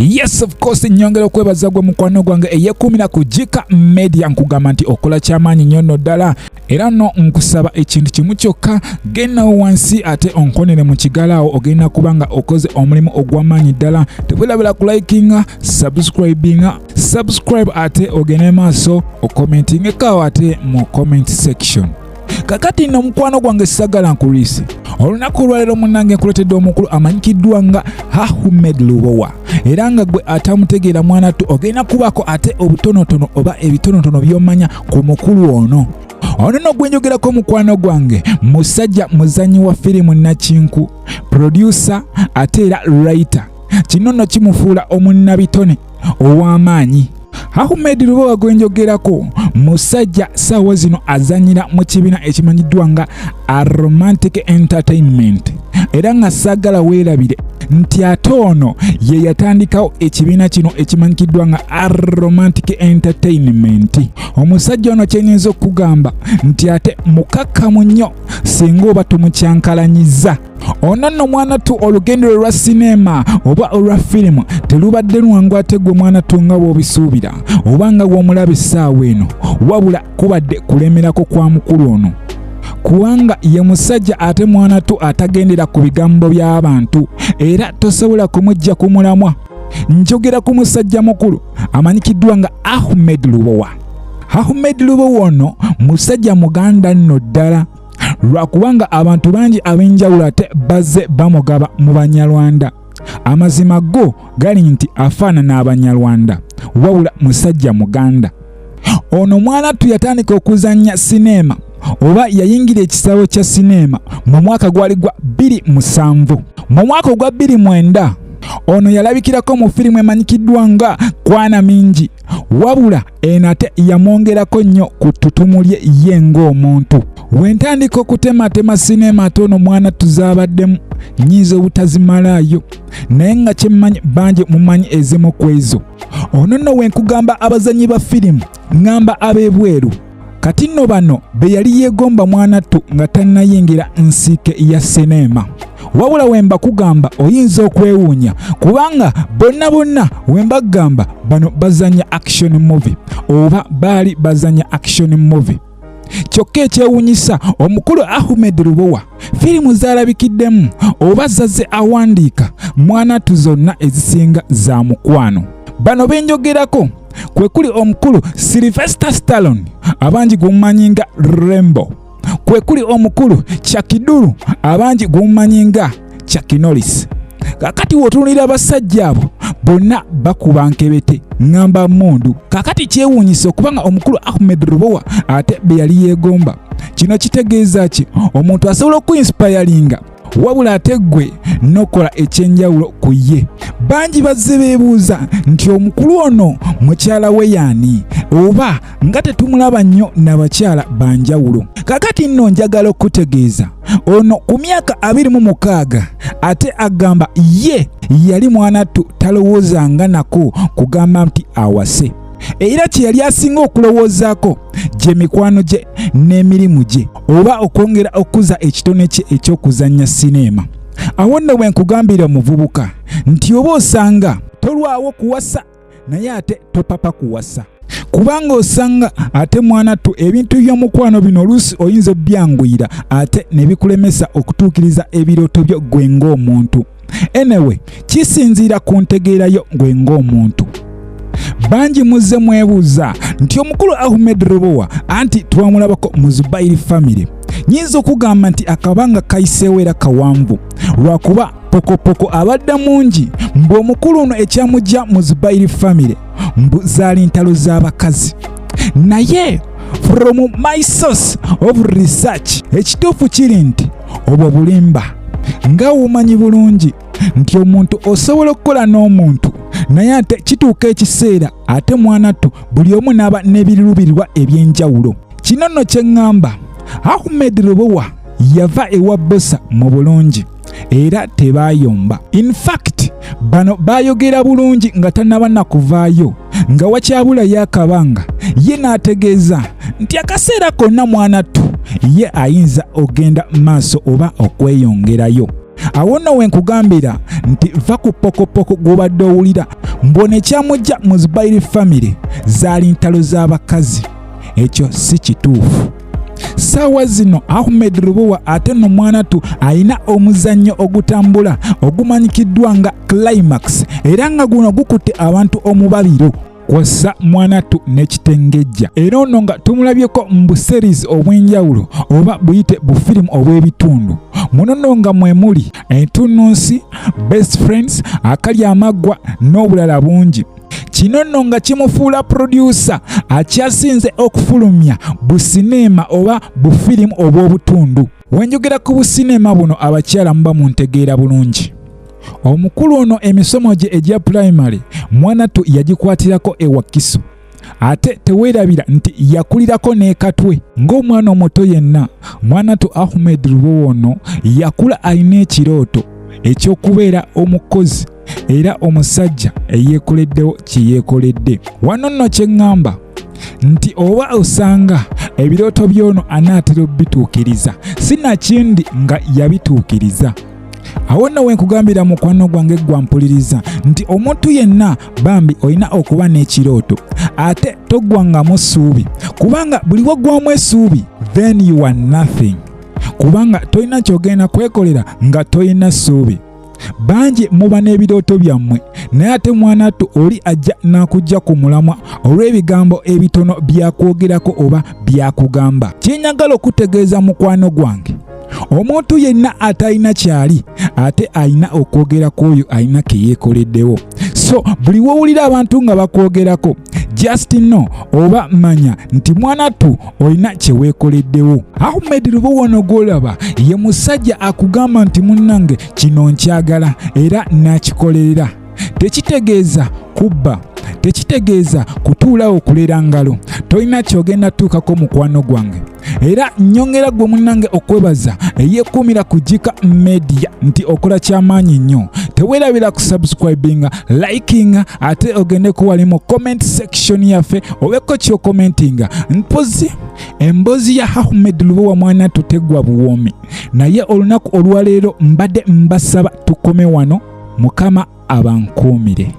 Yes, of course, nyongera okwebaza gwe mukwano gwange eyekumira ku Jika Media nkugamba nti okola kyamaanyi nnyo nno ddala era no nkusaba ekintu kimu kyokka genda wansi ate onkonere mu kigalaawo ogenda kubanga okoze omulimu ogw'amaanyi ddala tebulabira ku likinga subscribe ate ogende maaso okomentingeko ate mu comment section. Kakati nno mukwano gwange sagala nkulise olunaku olwaleero munnange nkuletedde omukulu amanyikiddwa nga Ahmed Lubowa era nga gwe atamutegeera mwanattu ogenda kubaako ate obutonotono oba ebitonotono by'omanya ku mukulu ono nno gwe njogerako mukwano gwange musajja muzannyi wa firimu nakinku producer ate era writer kino nno kimufuula omunnabitone ow'amaanyi. Ahmed Lubowa gwe njogerako musajja ssaawa zino azannyira mu kibiina ekimanyiddwa nga Romantic Entertainment era nga saagala weerabire nti ate ono ye yatandikawo ekibiina kino ekimanyikiddwa nga Romantic Entertainment. Omusajja ono kyenyinza okugamba nti ate mukakkamu nnyo singa oba tumukyankalanyizza. Ono nno mwanattu olugendo lwa sinema oba olwa firimu terubadde lwangu ate gwe mwanattu nga bw'obisuubira oba nga bw'omulaba essaawa eno wabula kubadde kulemerako kwa mukulu ono kubanga ye musajja ate mwanattu atagendera ku bigambo by'abantu era tosobola kumujja ku mulamwa. Njogera ku musajja mukulu amanyikiddwa nga Ahmed Lubowa. Ahmed Lubowa ono musajja muganda nno ddala lwakubanga abantu bangi ab'enjawulo ate bazze bamugaba mu Banyarwanda. Amazima go gali nti afaanana Abanyarwanda wabula musajja muganda. Ono mwanattu yatandika okuzannya sinema oba yayingira ekisaawe kya sinema mu mwaka gwali gwa 2007. Mu mwaka ogwa 2009 ono yalabikirako mu firimu emanyikiddwa nga Kwana Mingi wabula eno ate yamwongerako nnyo ku ttutumu lye ye ng'omuntu. Wentandika okutematema sinema ate ono mwanattu zaabaddemu nyiza obutazimalayo naye nga kyemmanyi bangi mumanyi ezimu ku ezo. Ono nno wenkugamba abazannyi ba firimu ngamba ab'ebweru kati nno bano be yali yeegomba mwanattu nga tannayingira nsiike ya sinema wabula wemba kugamba oyinza okwewuunya kubanga bonna wembagamba bano bazanya action movie oba baali bazanya action movie. Kyokka ekyewuunyisa omukulu Ahmed Lubowa firimu zaalabikiddemu oba zazze awandiika mwanattu zonna ezisinga za mukwano. Bano benjogerako kwe kuli omukulu Sylvester Stallone abangi gumumanyi nga Rambo, kwe kuli omukulu Chakidulu abangi gumumanyi nga Chuck Norris. Kakati wotunulira abasajja abo bonna bakuba nkebete ngamba mundu. Kakati kyewuunyisa okubanga omukulu Ahmed Lubowa ate be yali yeegomba. Kino kitegeeza ki? Omuntu asobola okuinspiringa wabula ate gwe nokola ekyenjawulo ku ye. Bangi bazze beebuuza nti omukulu ono mukyala we yaani oba nga tetumulaba nnyo n'abakyala banjawulo. Kakati nno njagala okutegeeza ono ku myaka 26 ate agamba ye yali mwanattu talowoozanga nako kugamba nti awase era kye yali asinga okulowoozaako gye mikwano gye n'emirimu gye oba okwongera okuza ekitone kye eky'okuzannya sinema. Awo nno bwe nkugambira omuvubuka nti oba osanga tolwawo kuwasa naye ate topapa kuwasa kubanga osanga ate mwanattu ebintu by'omukwano bino oluusi oyinza obyanguyira ate ne bikulemesa okutuukiriza ebirooto byo gwe ng'omuntu. Anyway, kisinziira ku ntegeerayo gwe ng'omuntu. Bangi muzze mwebuuza nti omukulu Ahmed Lubowa anti twamulabako mu Zubairi family. Nyinza okugamba nti akabanga kayiseewo era kawanvu lwakuba pokopoko abadde mungi mbu omukulu ono ekyamujja mu Zubairi family mbu zaali ntalo z'abakazi. Naye from my source of research ekituufu kiri nti obwo bulimba. Nga wumanyi bulungi nti omuntu osobola okukola n'omuntu naye ate kituuka ekiseera ate mwanattu buli omu n'aba n'ebirubirirwa eby'enjawulo. Kino nno kye ŋŋamba Ahmed Lubowa yava ewa Bosa mu bulungi era tebaayomba. In fact bano baayogera bulungi nga tannaba nakuvaayo nga wakyabula yakabanga ye n'ategeeza nti akaseera konna mwanattu ye ayinza ogenda maaso oba okweyongerayo. Awo nno wenkugambira nti va ku pokopoko gw'obadde owulira mbona ekyamujja mu Zubairi family zaali ntalo z'abakazi. Ekyo si kituufu. Saawa zino Ahmed Lubowa ate no mwanatu alina omuzannyo ogutambula ogumanyikiddwa nga Climax era nga guno gukutte abantu omubabiro kwassa mwanatu n'ekitengejja. Era ono nga tumulabyeko mu buseries obw'enjawulo oba buyite bufirimu obw'ebitundu. Muno nno nga mwe muli Entunnunsi, Best Friends, Akali Amaggwa n'obulala bungi. Kino nno nga kimufuula producer akyasinze okufulumya busineema oba bufirimu obw'obutundu. Wenjogera ku busineema buno abakyala muba muntegeera bulungi. Omukulu ono emisomo gye egya primary mwanatu yagikwatirako ewakiso. Ate teweerabira nti yakulirako n'ekatwe. Ng'omwana omuto yenna, mwanatu Ahmed Lubowa ono yakula alina ekirooto eky'okubeera omukozi era omusajja eyeekoleddewo kye yeekoledde. Wano nno kye ŋŋamba nti oba osanga ebirooto by'ono anaatera obbituukiriza, sinakindi nga yabituukiriza. Awo nno wenkugambira mukwano gwange gwampuliriza nti omuntu yenna bambi olina okuba n'ekirooto ate toggwangamu ssuubi, kubanga buli waggwamu essuubi then you are nothing, kubanga tolina kyogenda kwekolera nga tolina ssuubi. Bangi muba n'ebirooto byammwe naye ate mwanatu oli ajja n'akujja ku mulamwa olw'ebigambo ebitono byakwogerako oba byakugamba. Kyenyagala okutegeeza mukwano gwange, omuntu yenna atalina kyali ate alina okwogera ku oyo alina ke yeekoleddewo. So buli wowulira abantu nga bakwogerako just know oba manya nti mwanatu olina kye weekoleddewo. Ahmed Lubowa ono gw'olaba ye musajja akugamba nti munnange kino nkyagala era nakikolerera. Tekitegeeza kubba, tekitegeeza kutuulawo okulera ngalo. Tolina kyogenda tuukako mukwano gwange. Era nnyongera gwe munnange okwebaza eyeekuumira ku Jika Media nti okola kyamaanyi nnyo. Teweerabira ku subscribinga, likinga ate ogende ku wali mu comment section yaffe obeeko ky'okomentinga. Mpozi emboozi ya Ahmed Lubowa mwanatu tegwa buwoomi. Naye olunaku olwaleero mbadde mbasaba tukome wano, Mukama abankuumire.